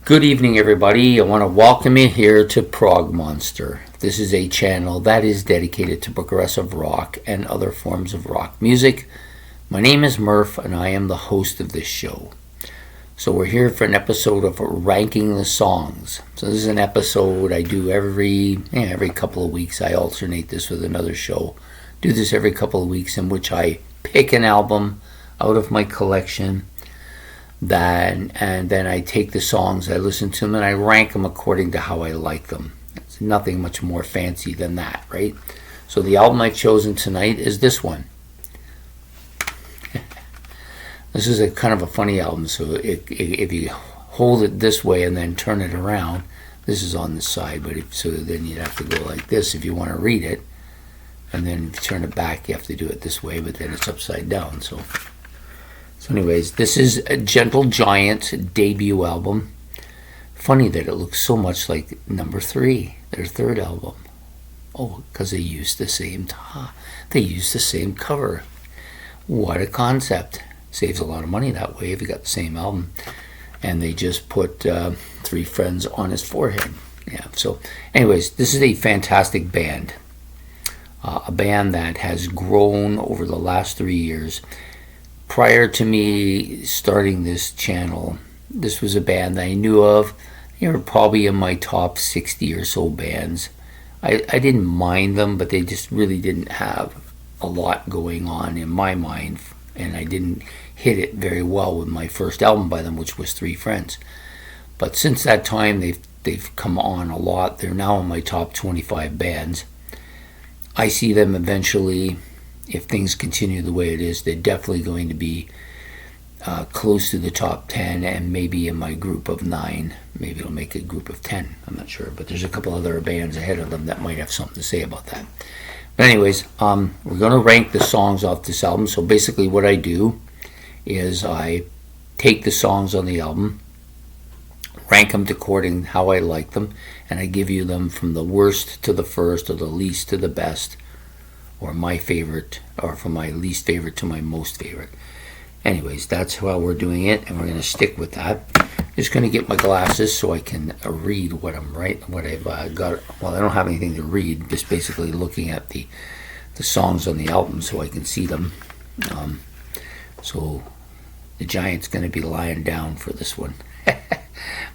Good evening, everybody. I want to welcome you here to Prog Monster. This is a channel that is dedicated to progressive rock and other forms of rock music. My name is Murph, and I am the host of this show. So we're here for an episode of Ranking the Songs. So this is an episode I do every couple of weeks. I alternate this with another show. Do this every couple of weeks in which I pick an album out of my collection. And then I take the songs, I listen to them, and I rank them according to how I like them. It's nothing much more fancy than that, right? So the album I've chosen tonight is this one. This is a kind of a funny album, so if you hold it this way and then turn it around, this is on the side, but so then you'd have to go like this if you want to read it, and then if you turn it back, you have to do it this way, but then it's upside down, So anyways, this is a Gentle Giant's debut album. Funny that it looks so much like number 3, their third album. Oh, because they used the same cover. What a concept. Saves a lot of money that way if you got the same album. And they just put 3 friends on his forehead. Yeah. So anyways, this is a fantastic band. A band that has grown over the last 3 years. Prior to me starting this channel, this was a band that I knew of. They were probably in my top 60 or so bands. I didn't mind them, but they just really didn't have a lot going on in my mind, and I didn't hit it very well with my first album by them, which was 3 Friends. But since that time, they've come on a lot. They're now in my top 25 bands. I see them eventually. If things continue the way it is, they're definitely going to be close to the top 10 and maybe in my group of 9. Maybe it'll make a group of 10. I'm not sure. But there's a couple other bands ahead of them that might have something to say about that. But anyways, we're going to rank the songs off this album. So basically what I do is I take the songs on the album, rank them according to how I like them, and I give you them from the worst to the first or the least to the best, or my favorite, or from my least favorite to my most favorite. Anyways, that's how we're doing it, and we're going to stick with that. Just going to get my glasses so I can read what I've got. Well, I don't have anything to read, just basically looking at the songs on the album so I can see them. So the Giant's going to be lying down for this one.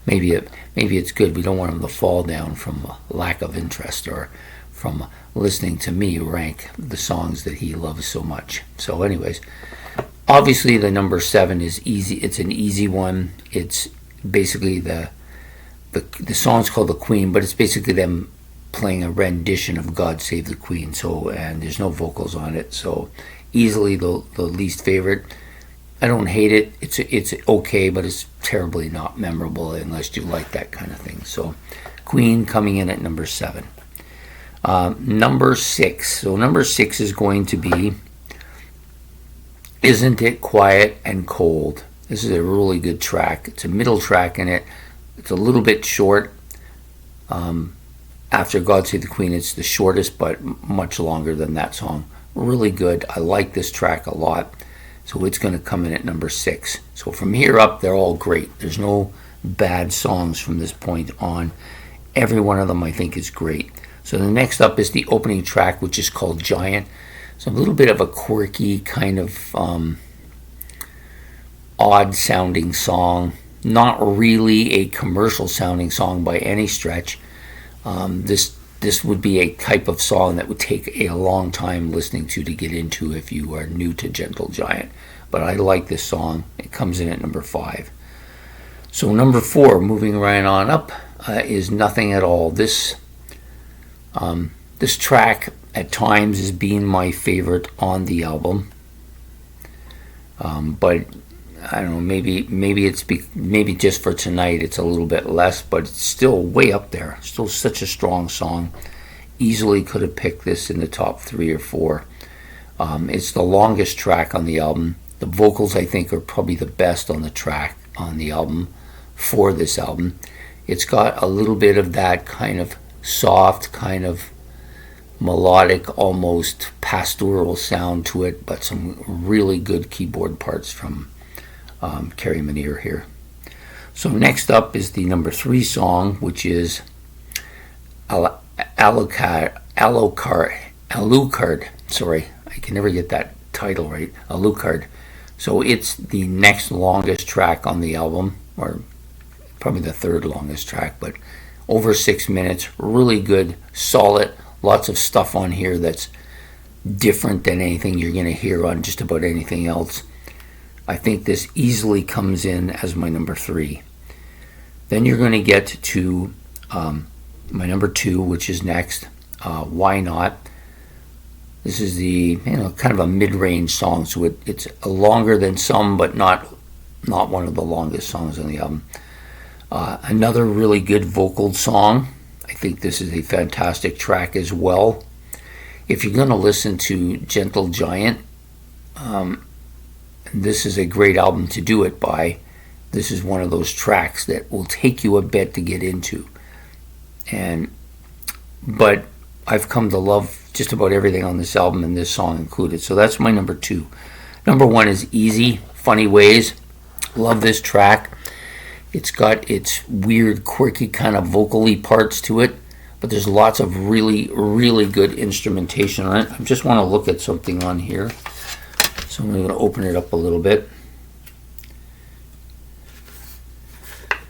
Maybe it's good. We don't want him to fall down from lack of interest or from listening to me rank the songs that he loves so much. So anyways, obviously the number 7 is easy. It's an easy one. It's basically the song's called The Queen, but it's basically them playing a rendition of God Save the Queen. So, and there's no vocals on it. So easily the least favorite. I don't hate it. It's okay, but it's terribly not memorable unless you like that kind of thing. So Queen coming in at number 7. Number 6. So number 6 is going to be Isn't It Quiet and Cold. This is a really good track. It's a middle track in it. It's a little bit short. After God Save the Queen, it's the shortest, but much longer than that song. Really good. I like this track a lot. So it's going to come in at number 6. So from here up, they're all great. There's no bad songs from this point on. Every one of them I think is great. So the next up is the opening track, which is called Giant. It's a little bit of a quirky, kind of odd-sounding song. Not really a commercial-sounding song by any stretch. This would be a type of song that would take a long time listening to get into if you are new to Gentle Giant. But I like this song. It comes in at number 5. So number 4, moving right on up, is Nothing at All. This track at times has been my favorite on the album, but I don't know. Maybe just for tonight it's a little bit less, but it's still way up there. Still such a strong song. Easily could have picked this in the top 3 or 4. It's the longest track on the album. The vocals I think are probably the best on the album for this album. It's got a little bit of that kind of soft, kind of melodic, almost pastoral sound to it, but some really good keyboard parts from Kerry Minier here. So next up is the number 3 song, which is Alucard. Sorry, I can never get that title right. Alucard. So it's the next longest track on the album, or probably the third longest track, but over 6 minutes. Really good, solid, lots of stuff on here that's different than anything you're going to hear on just about anything else. I think this easily comes in as my number 3. Then you're going to get to my number 2, which is next. Why Not? This is the kind of a mid-range song, so it's longer than some, but not one of the longest songs on the album. Another really good vocal song. I think this is a fantastic track as well. If you're going to listen to Gentle Giant, this is a great album to do it by. This is one of those tracks that will take you a bit to get into. But I've come to love just about everything on this album, and this song included. So that's my number 2. Number 1 is Easy, Funny Ways. Love this track. It's got its weird, quirky kind of vocally parts to it, but there's lots of really, really good instrumentation on it. I just want to look at something on here. So I'm going to open it up a little bit.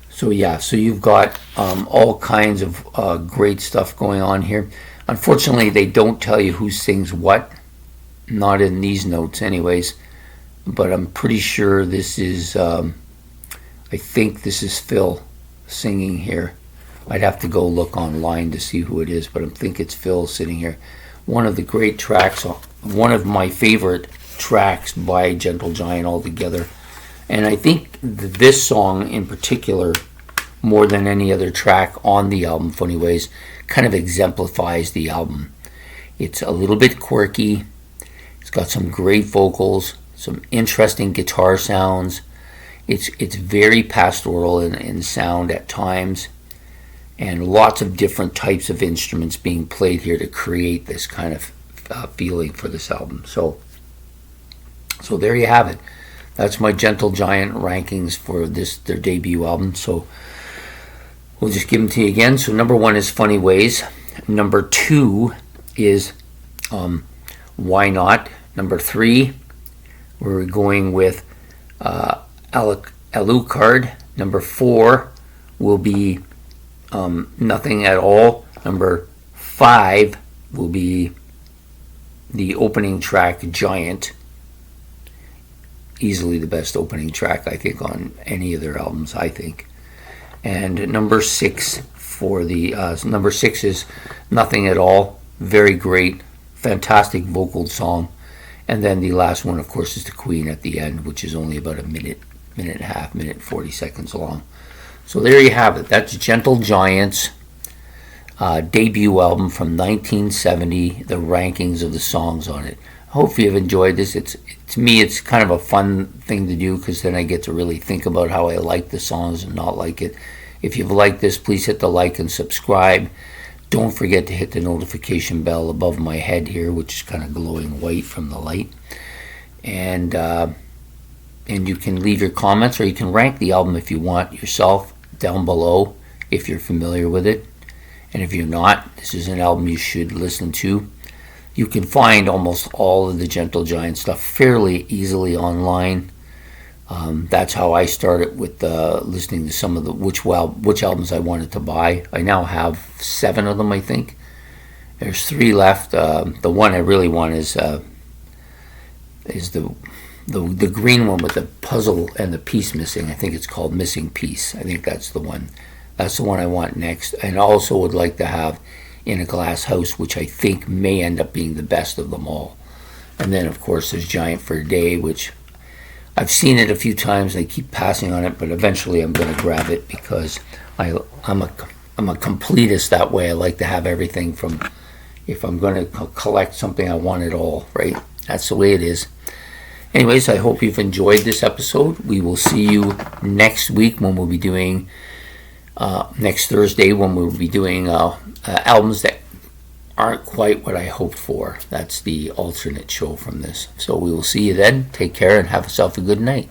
So yeah, so you've got all kinds of great stuff going on here. Unfortunately, they don't tell you who sings what. Not in these notes anyways. But I'm pretty sure this is, I think this is Phil singing here. I'd have to go look online to see who it is, but I think it's Phil sitting here. One of the great tracks, one of my favorite tracks by Gentle Giant altogether. And I think this song in particular, more than any other track on the album, Funny Ways, kind of exemplifies the album. It's a little bit quirky. It's got some great vocals, some interesting guitar sounds. It's very pastoral in sound at times, and lots of different types of instruments being played here to create this kind of feeling for this album. So there you have it. That's my Gentle Giant rankings for their debut album. So we'll just give them to you again. So number 1 is Funny Ways. Number 2 is Why Not? Number 3, we're going with Alucard. Number 4 will be Nothing at All. Number 5 will be the opening track, Giant. Easily the best opening track, I think, on any of their albums, I think. And number 6 for the number 6 is Nothing at All. Very great, fantastic vocal song. And then the last one, of course, is The Queen at the end, which is only about a minute and a half, minute 40 seconds long. So there you have it. That's Gentle Giant's debut album from 1970. The rankings of the songs on it. I hope you've enjoyed this. To me, it's kind of a fun thing to do, because then I get to really think about how I like the songs and not like it. If you've liked this, please hit the like and subscribe. Don't forget to hit the notification bell above my head here, which is kind of glowing white from the light. And you can leave your comments, or you can rank the album if you want yourself down below if you're familiar with it. And if you're not, this is an album you should listen to. You can find almost all of the Gentle Giant stuff fairly easily online. That's how I started with listening to some of the which albums I wanted to buy. I now have 7 of them, I think. There's 3 left. The one I really want is the green one with the puzzle and the piece missing. I think it's called Missing Piece. I think that's the one. That's the one I want next. And I also would like to have In a Glass House, which I think may end up being the best of them all. And then, of course, there's Giant for a Day, which I've seen it a few times. I keep passing on it, but eventually I'm going to grab it, because I'm a completist that way. I like to have everything from, if I'm going to collect something, I want it all, right? That's the way it is. Anyways, I hope you've enjoyed this episode. We will see you next week when we'll be doing, next Thursday, when we'll be doing albums that aren't quite what I hoped for. That's the alternate show from this. So we will see you then. Take care and have yourself a good night.